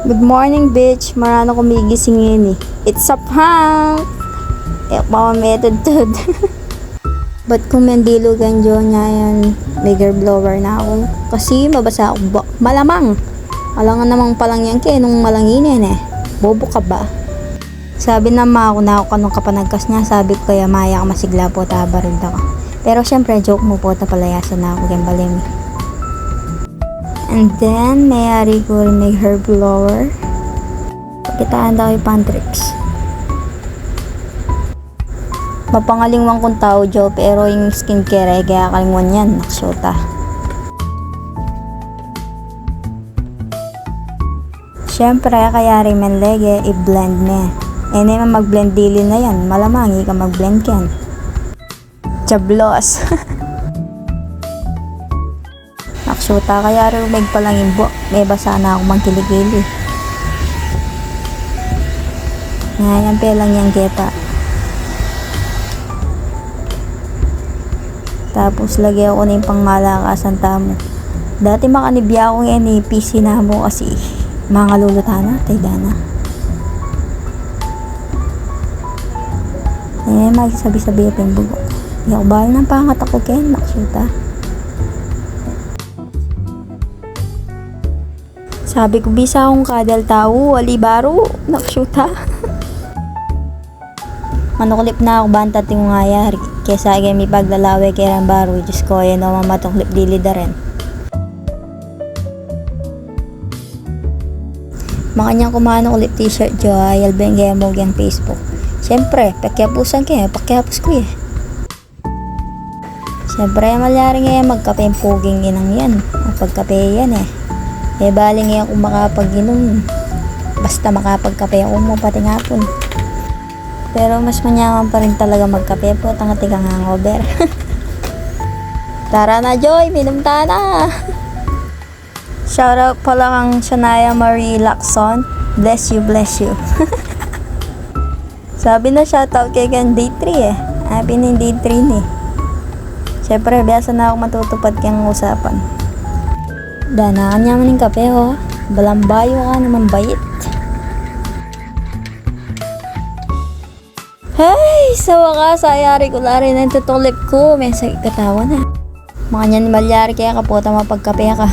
Good morning, bitch. Marano kumigisingin eh. It's a prank! Method. Ba't kung mandilugan dyan niya yan, bigger blower na ako. Kasi mabasa ako. Malamang! Alangan namang palang yan kaya nung malanginin eh. Bobo ka ba? Sabi na ako na ako kanong kapanagkas niya. Sabi ko kaya maya ka masigla po tabarin ka. Pero syempre joke mo po palayasan na ako gambalim. And then, mayari ko rin may hair blower. Pagkitaan daw yung pantrix. Mapangalingwang kong tao, Joe, pero yung skincare ay kaya kalingwan yan. Naksyota. Siyempre, kaya rin man lege, i-blend na. Eh, naman mag-blend dili na yan. Malamang, ka mag-blend yan. Chablos. Naksyota, kaya rin umig palang imbo. May basa na ako magkiligili. Ngayon, pelang yung geta. Tapos, lagay ako na yung pangmalakasan tamo. Dati makanibya akong yan eh, PC na mo kasi mga lulutana, taydana. Eh, magsabi-sabi pa yung bugok. Hindi ako bahal ng pangat ako ken, naksyota. Sabi ko, bisa akong kadal tao, alibaro, naksyuta. Manuklip na ako bantat yung ngayari. Kesa ay may paglalawe kaya ang baro, Diyos ko, yan o mamatuklip dilida rin. Makanyang kumanuklip t-shirt jo, ay albeng kaya mo yung Facebook. Siyempre, pakyapusan kaya, pakyapos ko eh. Siyempre, malyari ngayon magkape yung puging inang yan. Pagkape yan eh. Eh, bali ngayon kung makapag-inom. Basta makapagkape ako mo pati ngapon. Pero mas manyaman pa rin talaga magkape po. Tangatikang hangover. Tara na, Joy! Minumta na! Shoutout pala kang Shania Marie Lacson. Bless you, bless you. Sabi na shoutout kay kan day 3 eh. Happy na day 3 ni. Siyempre, biasa na ako matutupad kayang usapan. Danaan niya maning kape ho. Balambayo ka naman bayit. Hey! Sa wakas, ayari ko na rin ang tutulip ko. May sakit katawan ha. Makanya ni Malyari kaya kaputa mapagkape ka.